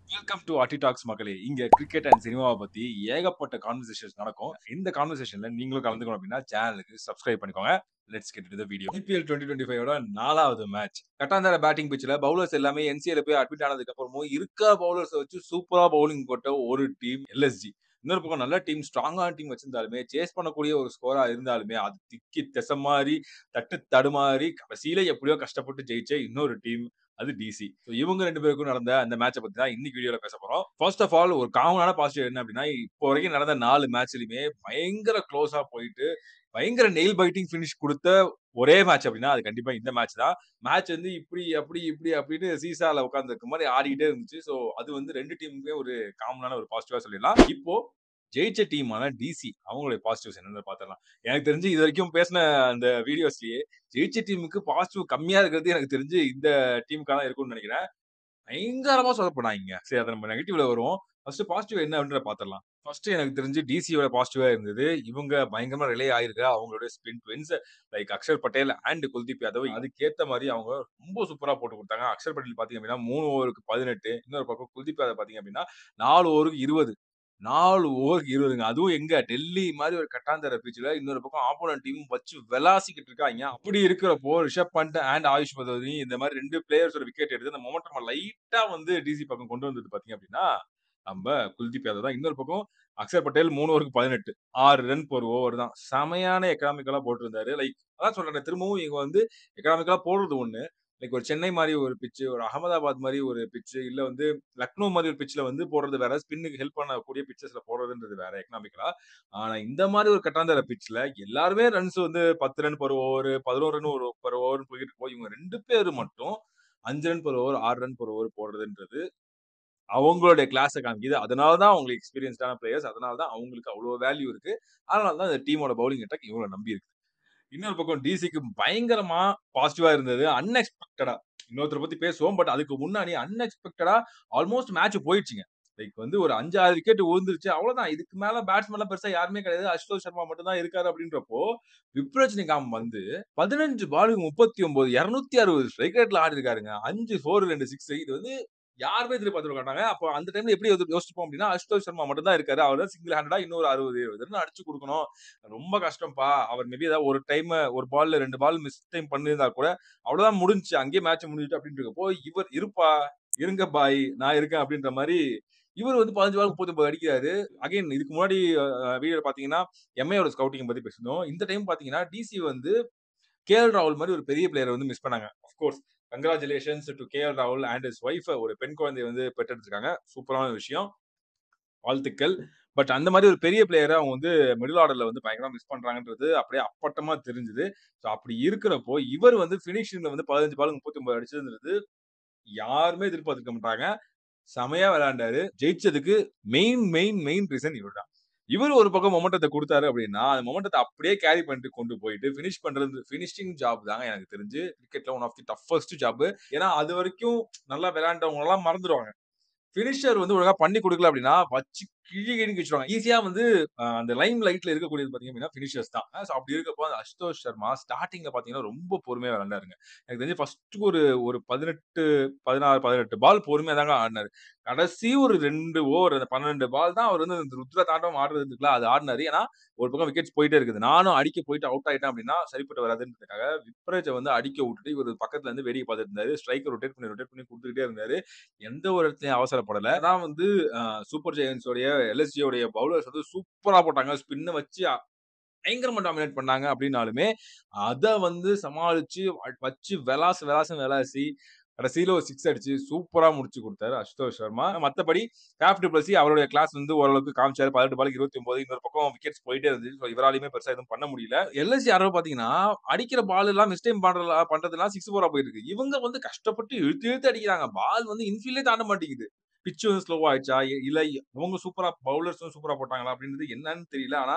Welcome to அட்டி tax மக்களே. இங்க கிரிக்கெட் அண்ட் சினிமாவ பத்தி ஏகப்பட்ட கான்வர்சேஷன்ஸ் நடக்கும். இந்த கான்வர்சேஷன்ல நீங்களும் கலந்துக்கணும் அப்படின்னா சேனலுக்கு சப்ஸ்கிரைப் பண்ணிக்கோங்க. Let's get into the video. IPL 2025 ஓட 4வது மேட்ச். கட்டாந்தர பேட்டிங் பிட்ச்ல பவுலர்ஸ் எல்லாமே என்சிஏல போய் அட்மிட் ஆனதுக்கு அப்புறமும் இருக்க பவுலர்ஸ வச்சு சூப்பரா பவுலிங் போட்ட ஒரு டீம் எல்எஸ்ஜி. இன்னொரு பக்கம் நல்ல டீம், ஸ்ட்ராங்கான டீம் வச்சிருந்தாலுமே, சேஸ் பண்ணக்கூடிய ஒரு ஸ்கோரா இருந்தாலுமே, அது திக்கி திசை மாறி, தட்டு தடுமாறி, கடைசியில எப்படியோ கஷ்டப்பட்டு ஜெயிச்ச இன்னொரு டீம் அது டிசி. இவங்க 2 பேருக்கும் நடந்த அந்த மேட்ச பத்தி தான் இன்னைக்கு வீடியோல பேச போறோம். ஃபர்ஸ்ட் ஆஃப் ஆல் ஒரு காமனான பாசிட்டிவ் என்ன அப்படின்னா, இப்போ வரைக்கும் நடந்த 4 மேட்ச்லயுமே பயங்கர குளோஸா போயிட்டு, பயங்கர நெயில் பைட்டிங் பினிஷ் குடுத்த ஒரே மேட்ச் அப்படின்னா, அது கண்டிப்பா இந்த மேட்ச் தான். மேட்ச் வந்து இப்படி, அப்படி, இப்படி அப்படின்னு சீசால உட்கார்ந்திருக்க மாரி ஆடிக்கிட்டே இருந்துச்சு. அது வந்து 2 டீமுக்குமே ஒரு காமனான ஒரு பாசிட்டிவா சொல்லிடலாம். இப்போ ஜெயிச்ச டீமான டிசி அவங்களுடைய பாசிட்டிவ்ஸ் என்னன்னு பார்த்துடலாம். எனக்கு தெரிஞ்சு இதுவரைக்கும் பேசின அந்த வீடியோஸ்லயே ஜெயிச்ச டீமுக்கு பாசிட்டிவ் கம்மியா இருக்கிறது எனக்கு தெரிஞ்சு இந்த டீமுக்கா தான் இருக்கும்னு நினைக்கிறேன். பயங்கரமா சொதப்புனாய்ங்க. சரி, அத நம்ம நெகட்டிவ்ல வருவோம். ஃபர்ஸ்ட் பாசிட்டிவ் என்ன அப்படின்றத பார்த்துடலாம். ஃபர்ஸ்ட் எனக்கு தெரிஞ்சு டிசியோட பாசிட்டிவா இருந்தது. இவங்க பயங்கரமா ரிலே ஆயிருக்க அவங்களுடைய spin twins like Axar Patel and Kuldeep Yadav அதுக்கேத்த மாரி அவங்க ரொம்ப சூப்பரா போட்டு குடுத்தாங்க. அக்ஷர் பட்டேல் பார்த்தீங்க அப்படின்னா 3 ஓவருக்கு 18, இன்னொரு பக்கம் குல்தீப் யாதவ் பார்த்தீங்க அப்படின்னா 4 ஓவருக்கு 20. 4 ஓவருக்கு 20ங்க. அதுவும் எங்க டெல்லி மாரி ஒரு கட்டாந்தர பிட்ச்ல இன்னொரு பக்கம் ஆப்போனன்ட் டீம் வச்சு விளாசிக்கிட்டு இருக்காய்ங்க. அப்படி இருக்கிறப்போ ரிஷப் பண்ட் அண்ட் ஆயுஷ் பதோனி இந்த மாரி 2 பிளேயர்ஸோட விக்கெட் எடுத்து அந்த மொமெண்டம லைட்டா வந்து டிசி பக்கம் கொண்டு வந்தது பார்த்தீங்க அப்படின்னா, நம்ப குல்தீப் யாதவ் தான். இன்னொரு பக்கம் அக்ஷர் பட்டேல் 3 ஓவருக்கு 18 6 ரன் பெர் ஓவர் தான். செமையான எக்கனாமிக்கலா போட்டிருந்தாரு. லைக் அதான் சொல்றேனே திரும்பவும் இவங்க வந்து எக்கனாமிக்கலா போடுறது ஒண்ணு. லைக் ஒரு சென்னை மாரி ஒரு பிட்ச், ஒரு அகமதாபாத் மாரி ஒரு பிட்ச், இல்ல வந்து லக்னோ மாரி ஒரு பிட்ச்ல வந்து போடுறது வேற. ஸ்பின்னுக்கு ஹெல்ப் பண்ணக்கூடிய பிட்சஸ்ல போடுறதுன்றது வேற எக்கனாமிக்கலா. ஆனா இந்த மாரி ஒரு கட்டாந்தர பிட்ச்ல எல்லாருமே ரன்ஸ் வந்து 10 ரன் பெர் ஓவர், 11 ரன் ஒரு பெர் ஓவர்ன்னு போயிட்டு இருக்கும். இவங்க 2 பேரு மட்டும் 5 run per over, 6 run per over போடுறதுன்றது அவங்களுடைய கிளாஸ காமிக்குது. அதனால தான் அவங்க எக்ஸ்பீரியன்ஸ்டான பிளேயர்ஸ். அதனால தான் அவங்களுக்கு அவ்ளோ வேல்யூ இருக்கு. அதனால தான் இந்த டீமோட பவுலிங் அட்டாக் இவங்கள நம்பி இருக்கு. இன்னொரு பக்கம் டிசிக்கு பயங்கரமா பாசிட்டிவா இருந்தது. அன்எக்ஸ்பெக்டடா இன்னொருத்தர பத்தி பேசுவோம். பட் அதுக்கு முன்னாடி அன்எக்ஸ்பெக்டடா ஆல்மோஸ்ட் மேட்ச் போயிடுச்சுங்க. லைக் வந்து ஒரு 5, 6 விக்கெட் விழுந்துருச்சு. அவ்வளவுதான். இதுக்கு மேல பேட்ஸ்மேன்லாம் பெருசா யாருமே கிடையாது. அசுதோஷ் சர்மா மட்டும் தான் இருக்காரு அப்படின்றப்போ, விப்ரஜ் நிகாம் வந்து 15 பாலுக்கு 39 260 ஸ்ட்ரைக் ரேட்ல ஆடிருக்காருங்க. 5 4 2 6 இது வந்து யாருமே எதிர்பார்த்திருக்க மாட்டாங்க. அப்போ அந்த டைம்ல எப்படி யோசிச்சிருப்போம் அப்படின்னா, அசுதோஷ் சர்மா மட்டும் தான் இருக்காரு. அவர் தான் சிங்கிள் ஹேண்டடா இன்னொரு 60, 70 ரன் அடிச்சு குடுக்கணும். ரொம்ப கஷ்டம்ப்பா. அவர் மேபி ஏதாவது ஒரு டைம் ஒரு பால்ல 2 பால் மிஸ் டைம் பண்ணியிருந்தா கூட, அவ்வளவுதான் முடிஞ்சுச்சு. அங்கேயே மேட்ச் முடிஞ்சுட்டு அப்படின்னு இருக்கப்போ, இவர் இருப்பா, இருங்க பாய், நான் இருக்கேன் அப்படின்ற மாரி, இவர் வந்து 15 பால் 39 அடிக்கிறாரு. அகைன் இதுக்கு முன்னாடி வீடியோல பார்த்தீங்கன்னா, எம்ஐயோட ஸ்கவுட்டிங் பத்தி பேசியிருந்தோம். இந்த டைம் பார்த்தீங்கன்னா, டிசி வந்து கேஎல் ராகுல் மாரி ஒரு பெரிய பிளேயர வந்து மிஸ் பண்ணாங்க. ஆஃப் கோர்ஸ் கங்கிராச்சுலேஷன்ஸ் டூ கேஎல் ராகுல் அண்ட் ஹிஸ் வைஃப் ஒரு பெண் குழந்தைய வந்து பெற்றெடுத்திருக்காங்க. சூப்பரான விஷயம். வாழ்த்துக்கள். பட் அந்த மாரி ஒரு பெரிய பிளேயர அவங்க வந்து மிடில் ஆர்டர்ல வந்து பயங்கரமா மிஸ் பண்றாங்கன்றது அப்படியே அப்பட்டமா தெரிஞ்சுது. அப்படி இருக்கிறப்போ, இவர் வந்து பினிஷிங்ல வந்து 15 பாலுக்கு 39 அடிச்சதுன்றது யாருமே எதிர்பார்த்திருக்க மாட்டாங்க. செமையா விளையாண்டாரு. ஜெயிச்சதுக்கு மெயின் ரீசன் இவர் தான். இவரு ஒரு பக்கம் மொமெண்டத்த குடுத்தாரு அப்படின்னா, அந்த மொமெண்டத்த அப்படியே கேரி பண்ணிட்டு கொண்டு போயிட்டு பினிஷிங் ஜாப் தாங்க எனக்கு தெரிஞ்சு கிரிக்கெட்ல one of the toughest job. ஏன்னா, அதுவரைக்கும் நல்லா விளையாண்டவங்கலாம் மறந்துருவாங்க. பினிஷர் வந்து ஒழுங்கா பண்ணி குடுக்கல அப்டின்னா, வச்சு கிழி கிழின்னு கிழிச்சுருவாங்க. ஈஸியா வந்து அந்த லைம் லைட்ல இருக்கக்கூடியது பார்த்தீங்க அப்டின்னா, பினிஷர்ஸ் தான். அப்டி இருக்கப்போ அந்த அசுதோஷ் சர்மா ஸ்டார்ட்டிங்ல பார்த்தீங்கன்னா, ரொம்ப பொறுமையா விளையாண்டாருங்க. எனக்கு தெரிஞ்சு ஃபர்ஸ்ட் ஒரு 18, 16, 18 பால் பொறுமையா தாங்க ஆடுனாரு. கடைசி ஒரு 2 ஓவர் அந்த 12 பால் தான் அவர் வந்து இந்த ருத்ர தாண்டவம் ஆடுறது இருக்குல்ல, அது ஆடுனாரு. ஏன்னா, ஒரு பக்கம் விக்கெட்ஸ் போயிட்டே இருக்குது. நானும் அடிக்க போயிட்டு அவுட் ஆயிட்டேன் அப்டின்னா, சரிப்பட்டு வராதுன்றதுக்காக விப்ரஜ வந்து அடிக்க வுட்டுட்டு, இவரு பக்கத்துல இருந்து வேடிக்கை பார்த்துட்டு இருந்தாரு. ஸ்ட்ரைக்க ரொட்டேட் பண்ணி குடுத்துக்கிட்டே இருந்தாரு. எந்த ஒரு இடத்துலயும் அவசரப்படல. அதான் வந்து அ சூப்பர் ஜெயண்ட்ஸ் உடைய எல்எஸ்ஜி உடைய பவுலர்ஸ் வந்து சூப்பரா போட்டாங்க. ஸ்பின்ன வச்சு பயங்கரமா டாமினேட் பண்ணாங்க அப்டின்னாலுமே, அத வந்து சமாளிச்சு வச்சு விளாசுன்னு விளாசி, கடைசில ஒரு 6 அடிச்சு சூப்பரா முடிச்சு குடுத்தாரு அசுதோஷ் சர்மா. மத்தபடி ஃபேஃப் டு பிளஸி அவருடைய கிளாஸ் வந்து ஓரளவுக்கு காமிச்சாரு. 18 பாலுக்கு 29 இன்னொரு பக்கம் விக்கெட்ஸ் போயிட்டே இருந்துச்சு. இவராலயுமே பெருசா எதுவும் பண்ண முடியல. எல்எஸ்ஜி யாரோ பாத்தீங்கன்னா, அடிக்கிற பால் எல்லாம் மிஸ் டைம் பண்றதெல்லாம் 6 4 போயிட்டு இருக்கு. இவங்க வந்து கஷ்டப்பட்டு இழுத்து அடிக்கிறாங்க. பால் வந்து இன்ஃபீல்டே தாண்ட மாட்டேங்குது. பிட்ச் வந்து ஸ்லோவா ஆயிடுச்சா? இல்ல அவங்க சூப்பரா பவுலர்ஸும் சூப்பரா போட்டாங்களா? அப்படின்றது என்னன்னு தெரியல. ஆனா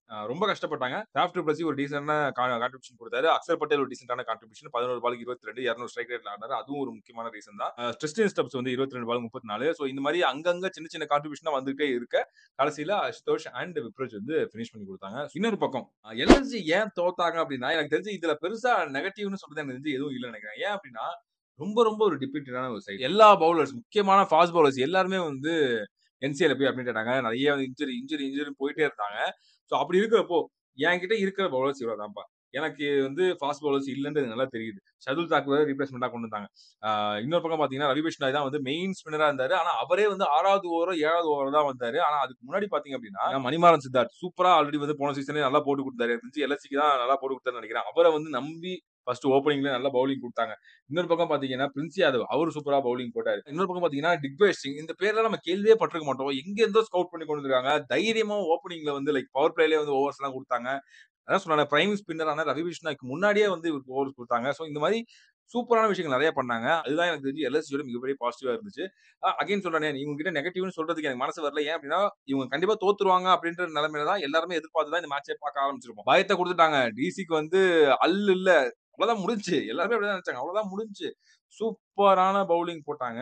ரொம்ப கஷ்டப்பட்டாங்க. ஃபேஃப் டு பிளஸி ஒரு டீசென்ட்டான கான்ட்ரிபியூஷன் குடுத்தாரு. அக்ஷர் பட்டேல் ஒரு டீசென்ட்டான கான்ட்ரிபியூஷன் 11 பாலுக்கு 22 200 ஸ்ட்ரைக் ரேட்ல ஆடுனாரு. அதுவும் ஒரு முக்கியமான ரீசன் தான். கிறிஸ்டியன் ஸ்டப்ஸ் வந்து 22 பாலுக்கு 34. இந்த மாரி அங்கங்க சின்ன கான்ட்ரிபியூஷனா வந்துட்டே இருக்க, கடைசில அசுதோஷ் அண்ட் விப்ரஜ் வந்து பினிஷ் பண்ணி குடுத்தாங்க. இன்னொரு பக்கம் எல்எஸ்ஜி ஏன் தோத்தாங்க அப்டின்னா, எனக்கு தெரிஞ்சு இதுல பெருசா நெகட்டிவ்னு சொல்றது எனக்கு தெரிஞ்சு எதுவும் இல்லன்னு நெனைக்கிறேன். ஏன் அப்டின்னா, ரொம்ப ரொம்ப ஒரு டிப்ளீட்டடான ஒரு சைடு. எல்லா பவுலர்ஸ் முக்கியமான ஃபாஸ்ட் பவுலர்ஸ் எல்லாருமே வந்து என்சிஏல போய் அட்மிட் ஆயிட்டாங்க. நெறைய இன்ஜூரின்னு போயிட்டே இருந்தாங்க. சோ அப்படி இருக்கிறப்போ, என்கிட்ட இருக்கிற பவுலர்ஸ் இவ்வளவு தான்ப்பா. எனக்கு வந்து ஃபாஸ்ட் பவுலர்ஸ் இல்லன்றது நல்லா தெரியுது. ஷர்துல் தாக்கூர ரீப்ளேஸ்மென்ட்டா கொண்டு வந்தாங்க. இன்னொரு பக்கம் பார்த்தீங்கன்னா, ரவி பிஷ்னாய் தான் வந்து மெயின் ஸ்பின்னரா இருந்தாரு. ஆனா அவரே வந்து 6வது ஓவரோ, 7வது ஓவரோ தான் வந்தாரு. ஆனா அதுக்கு முன்னாடி பார்த்தீங்க அப்படின்னா, மணிமாறன் சித்தார்த் சூப்பரா ஆல்ரெடி வந்து போன சீசனே நல்லா போட்டு குடுத்தாரு. எனக்கு தெரிஞ்சு எல்எஸ்சிக்கு தான் நல்லா போட்டு குடுத்தாருன்னு நெனைக்கிறேன். அவர வந்து நம்பி ஃபர்ஸ்ட் ஓப்பனிங்ல நல்லா பவுலிங் குடுத்தாங்க. இன்னொரு பக்கம் பார்த்தீங்கன்னா, பிரின்ஸ் யாதவ் அவரு சூப்பரா பவுலிங் போட்டாரு. இன்னொரு பக்கம் பார்த்தீங்கன்னா, திக்வேஷ் சிங் இந்த பேர்லாம் நம்ம கேள்வியே பட்டிருக்க மாட்டோம். எங்க இருந்தோ ஸ்கவுட் பண்ணி கொண்டு வந்திருக்காங்க. தைரியமா ஓப்பனிங்ல வந்து லைக் பவர் பிளேலயே வந்து ஓவர்ஸ்லாம் குடுத்தாங்க. அதான் சொன்னேன்ல பிரைம் ஸ்பின்னரான ரவி பிஷ்னாய்க்கு முன்னாடியே வந்து இவருக்கு ஓவர்ஸ் குடுத்தாங்க. சோ இந்த மாரி சூப்பரான விஷயங்கள் நெறைய பண்ணாங்க. அதுதான் எனக்கு தெரிஞ்சு எல்எஸ்ஜியோட மிகப்பெரிய பாசிட்டிவா இருந்துச்சு. அகைன் சொல்றேனே, இவங்க கிட்ட நெகட்டிவ்னு சொல்றதுக்கு எனக்கு மனசு வரல. ஏன் அப்டின்னா, இவங்க கண்டிப்பா தோத்துருவாங்க அப்டின்ற நெலைமையில தான் எல்லாருமே எதிர்பார்த்து தான் இந்த மேட்ச்சே பார்க்க ஆரம்பிச்சிருப்போம். பயத்த குடுத்துட்டாங்க. டிசிக்கு வந்து இல்ல. அவ்வளவுதான் முடிஞ்சுச்சு. எல்லாருமே அப்படிதான் நெனச்சாங்க. அவ்வளவுதான் முடிஞ்சுச்சு. சூப்பரான பவுலிங் போட்டாங்க.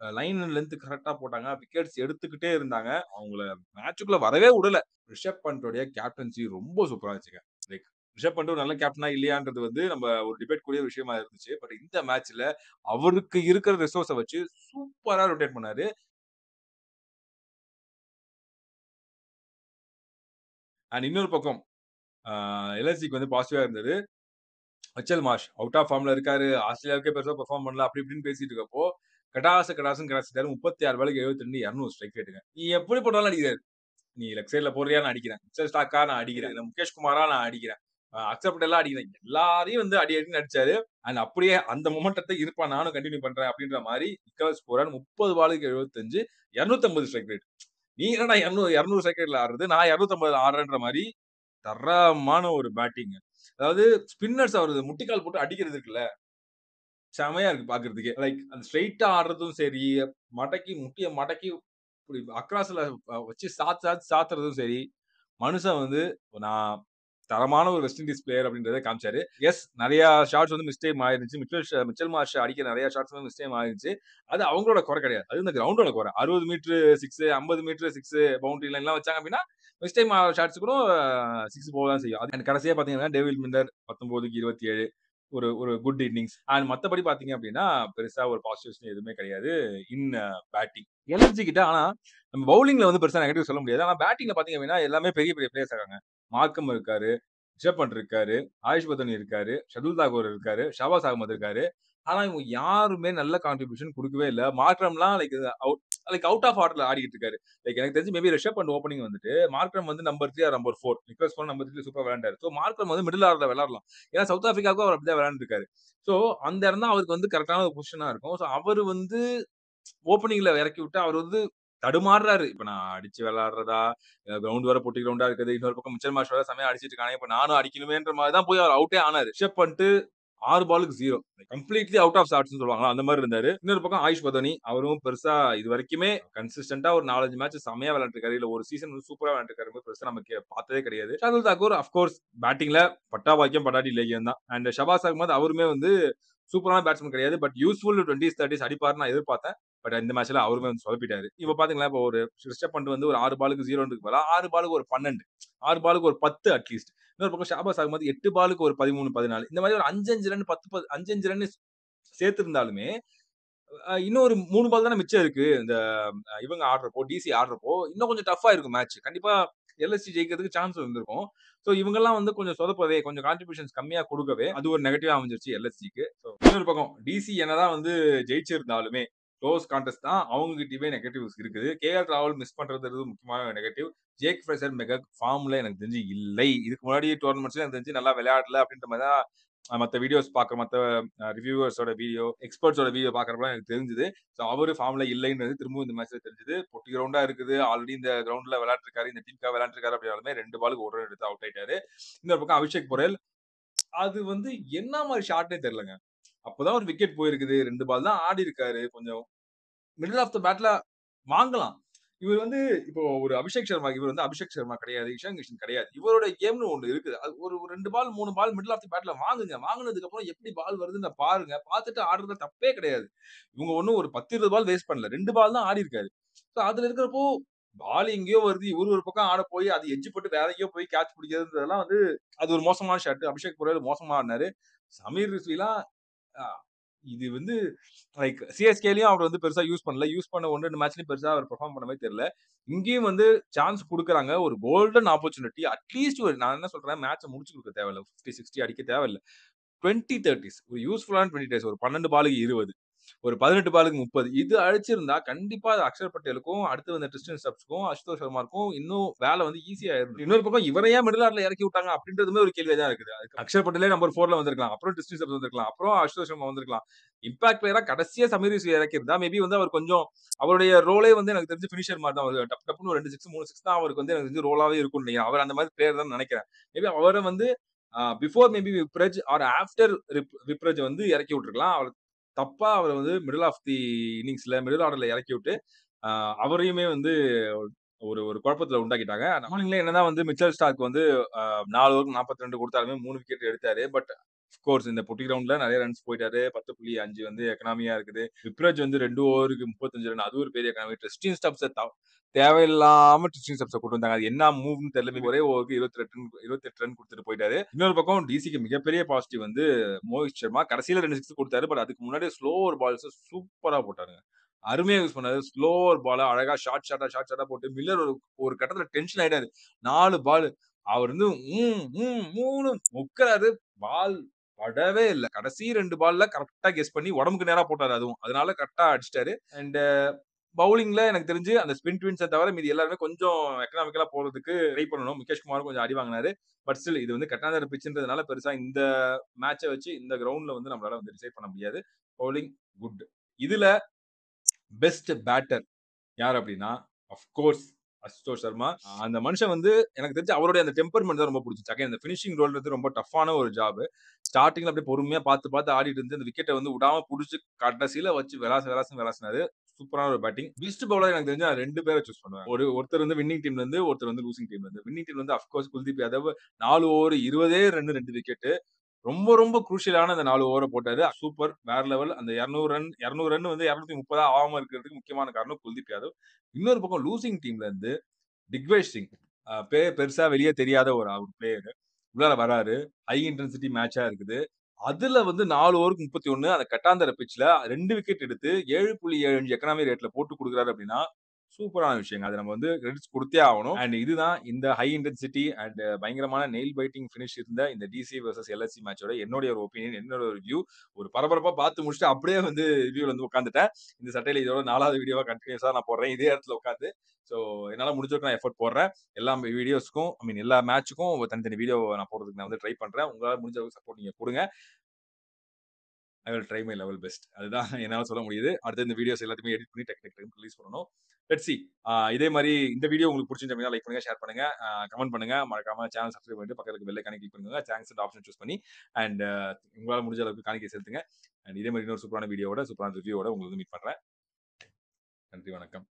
லைன் அண்ட் லென்த் கரெக்ட்டா போட்டாங்க. விக்கெட்ஸ் எடுத்துக்கிட்டே இருந்தாங்க. அவங்கள மேட்ச்க்குள்ள வரவே விடல. ரிஷப் பண்டோடைய கேப்டன்சி ரொம்ப சூப்பரா இருந்துச்சுங்க. லைக் ரிஷப் பண்ட் ஒரு நல்ல கேப்டனா இல்லையான்றது வந்து நம்ம ஒரு டிபேட் கூடிய விஷயமா இருந்துச்சு. பட் இந்த மேட்ச்ல அவருக்கு இருக்கிற ரிசோர்ஸ வச்சு சூப்பரா ரொட்டேட் பண்ணாரு. அண்ட் இன்னொரு பக்கம் அ எல்எஸ்ஜிக்கு வந்து பாசிட்டிவா இருந்தது. மிச்சல் மார்ஷ் அவுட் ஆஃப் ஃபார்ம்ல இருக்காரு. ஆஸ்திரேலியாவுக்கே பெருசா பெர்ஃபார்ம் பண்ணல. அப்படி இப்படின்னு பேசிட்டு இருக்கப்போ, கடாசுன்னு கடாசிட்டாரு. 36 பாலுக்கு 72 200 ஸ்ட்ரைக் ரேட்டுங்க. நீ எப்படி போட்டாலும் அடிக்கிறாரு. நீ லெக் சைட்ல போடுறியா நான் அடிக்கிறேன். மிச்சல் ஸ்டார்க்கா நான் அடிக்கிறேன். இல்ல முகேஷ் குமாரா நான் அடிக்கிறேன். அக்சர் பட்டேலா அடிக்கிறேன். எல்லாரையும் வந்து அடி அடின்னு அடிச்சாரு. அண்ட் அப்படியே அந்த மொமெண்டத்த இருப்பா நானும் கன்டின்யூ பண்றேன் அப்படின்ற மாரி நிக்கோலஸ் பூரன் 30 பாலுக்கு 75 250 ஸ்ட்ரைக் ரேட். நீ என்னடா 200 ஸ்ட்ரைக் ரேட்ல ஆடுறது? நான் 250 ஆடுறேன்ற மாரி தரமான ஒரு பேட்டிங். அதாவது ஸ்பின்னர்ஸ் அவரு முட்டிக்கால் போட்டு அடிக்கிறது இருக்குல்ல, செமையா இருக்கு பார்க்கறதுக்கே. லைக் அந்த ஸ்ட்ரெய்ட்டா ஆடுறதும் சரி, முட்டிய மடக்கி இப்டி அக்ராஸ்ல வச்சு சாத்துறதும் சரி, மனுஷன் வந்து நான் தரமான ஒரு வெஸ்ட் இண்டீஸ் பிளேயர் அப்படின்றத காமிச்சாரு. எஸ் நெறைய ஷாட்ஸ் வந்து மிஸ்டேக் ஆயிருந்துச்சு. மிச்சல் மார்ஷ் அடிக்கிற நெறைய ஷாட்ஸ் வந்து மிஸ்டேக் ஆயிருந்துச்சு. அது அவங்களோட குறை கிடையாது. அது இந்த கிரவுண்டோட குறை. 60 மீட்டர் 6 50 மீட்டர் 6 பவுண்டரி லைன்லாம் வச்சாங்க அப்படின்னா, மிஸ்டேக் ஷாட்ஸ் கூட 6 போக தான் செய்யும். அது கடைசியா பார்த்தீங்கன்னா, டேவிட் மில்லர் 19க்கு 27 ஒரு ஒரு குட் இன்னிங்ஸ். அண்ட் மத்தபடி பார்த்தீங்க அப்படின்னா, பெருசா ஒரு பாசிட்டிவ்ஸ் எதுவுமே கிடையாது. இன் பேட்டிங். எல்எஸ்ஜி கிட்ட ஆனா நம்ம பவுலிங்ல வந்து பெருசா நெகட்டிவ் சொல்ல முடியாது. ஆனா பேட்டிங்ல பார்த்தீங்க அப்படின்னா, எல்லாமே பெரிய பெரிய பிளேயர்ஸ் இருக்காங்க. மார்க்கம் இருக்காரு, ரிஷப் பண்ட் இருக்காரு, ஆயுஷ் பத்தன் இருக்காரு, ஷர்துல் தாக்கூர் இருக்காரு, ஷாபாஸ் அகமது இருக்காரு. ஆனா இவங்க யாருமே நல்ல கான்ட்ரிபியூஷன் குடுக்கவே இல்ல. மார்க்ரம்லாம் அவுட் ஆஃப் ஆர்டர்ல ஆடிட்டு இருக்காரு. லைக் எனக்கு தெரிஞ்சு மேபி ரிஷப் பண்ட் ஓப்பனிங் வந்துட்டு, மார்க்ரம் வந்து number 3 or number 4. Nicholas Pooran number 3 சூப்பரா விளையாண்டாரு. சோ மார்க்ரம் வந்து மிடில் ஆர்டர்ல விளையாடலாம். ஏன்னா சவுத் ஆப்பிரிக்காவுக்கும் அவர் அப்படிதான் விளையாண்டுருக்காரு. சோ அந்த இடம் தான் அவருக்கு வந்து கரெக்ட்டான ஒரு பொசிஷனா இருக்கும். சோ அவரு வந்து ஓப்பனிங்ல இறக்கி விட்டு அவர் வந்து தடுமாறுறாரு. இப்ப நான் அடிச்சு விளையாடுறதா, கிரவுண்ட் வேற பொட்டி கிரவுண்டா இருக்குது. இன்னொரு பக்கம் மிச்சல் மார்ஷ் வேற செமையா அடிச்சிட்டு இருக்கானே. இப்ப நானும் அடிக்கணுமேன்ற மாரி தான் போய் அவர் அவுட்டே ஆனாரு. ரிஷப் பண்ட் 6 பாலுக்கு 0. கம்ப்ளீட்லி அவுட் ஆஃப் ஷார்ட்ஸ்ன்னு சொல்லுவாங்கல்ல, அந்த மாரி இருந்தாரு. இன்னொரு பக்கம் ஆயுஷ் பதோனி, அவரும் பெருசா இதுவரைக்குமே கன்சிஸ்டன்ட்டா ஒரு 4, 5 மேட்ச் செம்மையா விளையாண்டுருக்காரு. இல்ல ஒரு சீசன் வந்து சூப்பரா விளையாண்டுருக்காரு. பெருசா நமக்கு பார்த்ததே கிடையாது. ஷார்துல் தாக்கூர் ஆஃப் கோர்ஸ் பேட்டிங்ல பட்டா பாக்கியம், பட்டாடி லேகியம் தான். அண்ட் ஷபாஸ் அகமது அவருமே வந்து சூப்பரான பேட்ஸ்மேன் கிடையாது. பட் யூஸ்ஃபுல் 20s, 30s அடிப்பார்ன்னு நான் எதிர்பார்த்தேன். பட் இந்த மேட்ச்ல அவருமே வந்து சொதப்பிட்டாரு. இப்ப பாத்தீங்களா, இப்ப ஒரு ரிஷப் பண்ட் வந்து ஒரு 6 பாலுக்கு 0ன்றதுக்கு பதிலா 6 பாலுக்கு ஒரு 12, 6 பாலுக்கு ஒரு 10 அட்லீஸ்ட். இன்னொரு பக்கம் ஷாபாஸ் அகமது 8 பாலுக்கு ஒரு 13, 14 இந்த மாதிரி ஒரு 5, 5 ரன் 5, 5 ரன் சேர்த்திருந்தாலுமே, இன்னும் ஒரு 3 பால் தானே மிச்சம் இருக்கு. இந்த இவங்க ஆடுறப்போ, டிசி ஆடுறப்போ, இன்னும் கொஞ்சம் டஃப்பா இருக்கும் மேட்ச். கண்டிப்பா எல்எஸ்ஜி ஜெயிக்கிறதுக்கு சான்ஸ் இருந்திருக்கும். சோ இவங்கலாம் வந்து கொஞ்சம் சொதப்பவே, கொஞ்சம் கான்ட்ரிபியூஷன்ஸ் கம்மியா குடுக்கவே, அது ஒரு நெகட்டிவா அமைஞ்சிருச்சு எல்எஸ்ஜிக்கு. சோ இன்னொரு பக்கம் டிசி என்னதான் வந்து ஜெயிச்சிருந்தாலுமே, குளோஸ் கான்டெஸ்ட் தான். அவங்க கிட்டயுமே நெகட்டிவ்ஸ் இருக்குது. கேஎல் ராகுல் மிஸ் பண்றதுன்றது முக்கியமான நெகட்டிவ். ஜேக் ஃப்ரேசர் மெகக் ஃபார்ம்ல எனக்கு தெரிஞ்சு இல்லை. இதுக்கு முன்னாடி டோர்னமெண்ட்ஸ்ல எனக்கு தெரிஞ்சு நல்லா விளையாடல அப்படின்ற மாரி தான் மத்த வீடியோஸ் பார்க்க மத்த ரிவ்யூவர்ஸோட வீடியோ, எக்ஸ்பர்ட்ஸோட வீடியோ பார்க்கறப்பலாம் எனக்கு தெரிஞ்சது. சோ அவரு ஃபார்ம்ல இல்லைன்றது திரும்பவும் இந்த மேட்ச்ல தெரிஞ்சது. பொட்டி கிரவுண்டா இருக்குது. ஆல்ரெடி இந்த கிரவுண்ட்ல விளையாண்டுருக்காரு. இந்த டீமுக்காக விளையாண்டுருக்காரு அப்படின்னாலுமே 2 பாலுக்கு 1 ரன் எடுத்து அவுட் ஆயிட்டாரு. இன்னொரு பக்கம் அபிஷேக் பொரேல், அது வந்து என்ன மாரி ஷாட்னே தெரியலங்க. அப்பதான் ஒரு விக்கெட் போயிருக்குது. 2 பால் தான் ஆடியிருக்காரு. கொஞ்சம் மிடில் ஆஃப் த பேட்ல வாங்கலாம். இவர் வந்து இப்போ ஒரு இவர் வந்து அபிஷேக் சர்மா கிடையாது. இஷான் கிஷன் கிடையாது. இவருடைய கேம்னு ஒண்ணு இருக்குது. அது ஒரு 2 பால், 3 பால் மிடில் ஆஃப் த பேட்ல வாங்குங்க. வாங்குனதுக்கு அப்புறம் எப்படி பால் வருதுன்னு பாருங்க. பார்த்துட்டு ஆடுறதுல தப்பே கிடையாது. இவங்க ஒண்ணும் ஒரு 10, 20 பால் வேஸ்ட் பண்ணல. 2 பால் தான் ஆடியிருக்காரு. சோ அதுல இருக்கிறப்போ பால் எங்கேயோ வருது. இவரு ஒரு பக்கம் ஆட போய் அது எட்ஜ் போட்டு வேற எங்கேயோ போய் கேட்ச் பிடிக்கிறதுன்றதெல்லாம் வந்து அது ஒரு மோசமான ஷாட். அபிஷேக் பொரேல் மோசமா ஆடுனாரு. சமீர் ரிஸ்விலாம் அ இது வந்து லைக் சிஎஸ்கேலயும் அவர் வந்து பெருசா யூஸ் பண்ணல. யூஸ் பண்ண 1, 2 மேட்ச்லயும் பெருசா அவர் பெர்ஃபார்ம் பண்ண மாரி தெரியல. இங்கேயும் வந்து சான்ஸ் குடுக்குறாங்க. ஒரு கோல்டன் ஆப்பர்ச்சுனிட்டி. அட்லீஸ்ட் ஒரு நான் என்ன சொல்றேன், மேட்ச முடிச்சு குடுக்க தேவையில்ல. 50, 60 அடிக்க தேவையில்ல. 20, 30ஸ் ஒரு யூஸ்ஃபுல்லான 20 டேஸ். ஒரு 12 பாலுக்கு 20. ஒரு 18 பாலுக்கு 30. இது அடிச்சிருந்தா கண்டிப்பா அது அக்ஷர் பட்டேலுக்கும், அடுத்து வந்த டிரிஸ்டன் ஸ்டப்ஸ்க்கும், அசுதோஷ் சர்மாவுக்கும் இன்னும் வேலை வந்து ஈஸியா இருந்திருக்கும். இன்னொரு பக்கம் இவர ஏன் மிடில் ஆர்டர்ல இறக்கி விட்டாங்க அப்படின்றதுமே ஒரு கேள்வியா தான் இருக்குது. அதுக்கு அக்ஷர் பட்டேலே நம்பர் 4ல வந்திருக்கலாம். அப்புறம் டிரிஸ்டன் ஸ்டப்ஸ் வந்திருக்கலாம். அப்புறம் அசுதோஷ் சர்மா வந்திருக்கலாம். இம்பாக்ட் பிளேயரா கடைசியா சமீர் யூசுப் இறக்கியிருந்தா மேபி வந்து அவர் கொஞ்சம் அவருடைய ரோலே வந்து எனக்கு தெரிஞ்சு ஃபினிஷர் மாரி தான். ஒரு டப் டப்னு ஒரு 2 6, 3 6 தான் அவருக்கு வந்து எனக்கு தெரிஞ்சு ரோலாவே இருக்கும்னு நினைக்கிறேன். அவர் அந்த மாரி பிளேயர் தான் நினைக்கிறேன். மேபி அவர வந்து பிஃபோர் மேபி விப்ரஜ் ஆர் ஆஃப்டர் விப்ரஜ் வந்து இறக்கி விட்டுருக்கலாம். அவர் தப்பா அவர வந்து மிடில் ஆஃப் தி இன்னிங்ஸ்ல மிடில் ஆர்டர்ல இறக்கி விட்டு, அவரையுமே வந்து ஒரு ஒரு குழப்பத்துல உண்டாக்கிட்டாங்க. பவுலிங்ல என்னதான் வந்து மிச்சல் ஸ்டார்க் வந்து 4 ஓவருக்கு 42 குடுத்தாலுமே 3 விக்கெட் எடுத்தாரு. பட் ஆஃப் கோர்ஸ் இந்த பொட்டி கிரவுண்ட்ல நெறைய ரன்ஸ் போயிட்டாரு. 10.5 வந்து எக்கனாமியா இருக்குது. விப்ரஜ் வந்து 2 ஓவருக்கு 35 ரன். அது ஒரு பெரிய எக்கனாமி. ட்ரிஸ்டின் ஸ்டப்ஸ தேவையில்லாம ட்ரிஸ்டின் ஸ்டப்ஸ கொண்டு வந்தாங்க. அது என்ன மூவ்ன்னு தெரியல. ஒரே ஓவருக்கு 28 ரன் குடுத்துட்டு போயிட்டாரு. இன்னொரு பக்கம் டிசிக்கு மிகப்பெரிய பாசிட்டிவ் வந்து மோஹித் சர்மா. கடைசில 2 6 குடுத்தாரு. பட் அதுக்கு முன்னாடி ஸ்லோவர் பால்ஸ சூப்பரா போட்டாருங்க. அருமையா யூஸ் பண்ணாரு. ஸ்லோவர் பால அழகா ஷார்ட் ஷாட்டா போட்டு மில்லர் ஒரு ஒரு கட்டத்துல டென்ஷன் ஆயிட்டாரு. 4 பால் அவர் வந்து மூணு முக்குறாரு. பால் படவே இல்ல. கடைசி 2 பால்ல கரெக்ட்டா கெஸ் பண்ணி உடம்புக்கு நேரா போட்டாரு அதுவும். அதனால கரெக்ட்டா அடிச்சுட்டாரு. அண்ட் பவுலிங்ல எனக்கு தெரிஞ்சு அந்த ஸ்பின் ட்வின்ஸ தவிர மீதி எல்லாருமே கொஞ்சம் எக்கனாமிக்கலா போறதுக்கு ட்ரை பண்ணணும். முகேஷ் குமாரும் கொஞ்சம் அடி வாங்குனாரு. பட் ஸ்டில் இது வந்து கட்டாந்தர பிட்ச்ன்றதுனால பெருசா இந்த மேட்ச வச்சு இந்த கிரவுண்ட்ல வந்து நம்மளால வந்து டிசைட் பண்ண முடியாது. Bowling good. இதுல பெஸ்ட் பேட்டர் யார் அப்டின்னா, ஆஃப் கோர்ஸ் அசுதோஷ் சர்மா. அந்த மனுஷன் வந்து எனக்கு தெரிஞ்சு அவருடைய அந்த டெம்பர்மெண்ட் தான் ரொம்ப புடிச்சுச்சு. அகைன் அந்த பினிஷிங் ரோல்ன்றது ரொம்ப டஃப்பான ஒரு ஜாப். ஸ்டார்ட்டிங்ல அப்படியே பொறுமையா பார்த்து ஆடிட்டு இருந்து அந்த விக்கெட்ட வந்து விடாம புடிச்சு கடைசில வச்சு விளாசுனாரு. சூப்பரான ஒரு பேட்டிங். பெஸ்ட் பவுலர் எனக்கு தெரிஞ்சு நான் 2 பேர சூஸ் பண்ணுவேன். ஒருத்தர் வந்து வின்னிங் டீம்ல இருந்து, ஒருத்தர் வந்து லூசிங் டீம்ல இருந்து. வின்னிங் டீம்ல இருந்து of course Kuldeep Yadav 4 over 20 run 2 wicket. ரொம்ப குரூஷியலான அந்த 4 ஓவர போட்டாரு. சூப்பர். வேற லெவல். அந்த 200 ரன் வந்து 230 ஆகாம இருக்கிறதுக்கு முக்கியமான காரணம் குல்தீப் யாதவ். இன்னொரு பக்கம் லூசிங் டீம்ல இருந்து திக்வேஷ் சிங். பேர் பெருசா வெளிய தெரியாத ஒரு பிளேயர். உள்ளார வராரு. ஹை இன்டென்சிட்டி மேட்ச்சா இருக்குது. அதுல வந்து 4 ஓவருக்கு 31 அந்த கட்டாந்தர பிட்ச்ல 2 விக்கெட் எடுத்து 7.75 எக்கனாமி ரேட்ல போட்டு குடுக்குறாரு அப்டின்னா, சூப்பரான விஷயங்க. அத நம்ம வந்து கிரெடிட்ஸ் குடுத்தே ஆவணும். அண்ட் இதுதான் இந்த ஹை இன்டென்சிட்டி அண்ட் பயங்கரமான நெயில் பைட்டிங் பினிஷ் இருந்த இந்த டிசி வெர்சஸ் எல்எஸ்சி மேட்சோட என்னுடைய ஒரு ஒப்பீனியன், என்னோட ஒரு வியூ. ஒரு பரபரப்பா பார்த்து முடிச்சுட்டு அப்படியே வந்து ரிவ்யூல வந்து உட்கார்ந்துட்டேன். இந்த சட்டையில இதோட 4வது வீடியோவா கன்டினியூஸா நான் போடுறேன். இதே இடத்துல உட்கார்ந்து. சோ என்னால முடிஞ்ச வரைக்கும் நான் எஃபோர்ட் போடுறேன். எல்லா வீடியோஸ்க்கும் எல்லா மேட்ச்க்கும் தனித்தனி வீடியோ நான் போடுறதுக்கு நான் வந்து ட்ரை பண்றேன். உங்களால முடிஞ்ச அளவுக்கு சப்போர்ட் நீங்க குடுங்க. I will try my level best. அதுதான் என்னால சொல்ல முடியுது. அடுத்து இந்த வீடியோஸ் எல்லாத்தையுமே எடிட் பண்ணி டக்கு ரிலீஸ் பண்ணணும். Let's see. இதே மாரி இந்த வீடியோ உங்களுக்கு புடிச்சிருந்துச்சு அப்படின்னா லைக் பண்ணுங்க, ஷேர் பண்ணுங்க, கமெண்ட் பண்ணுங்க. மறக்காம சேனல் சப்ஸ்கிரைப் பண்ணிட்டு பக்கத்துல இருக்க பெல் ஐகானை கிளிக் பண்ணுங்க. தேங்க்ஸ் அண்ட் ஆப்ஷன் சூஸ் பண்ணி அண்ட் உங்களால முடிஞ்ச அளவுக்கு காணிக்கை செலுத்துங்க. அண்ட் இதே மாரி இன்னொரு சூப்பரான வீடியோவோட, சூப்பரான ரிவ்யூவோட உங்களை வந்து மீட் பண்றேன். நன்றி, வணக்கம்.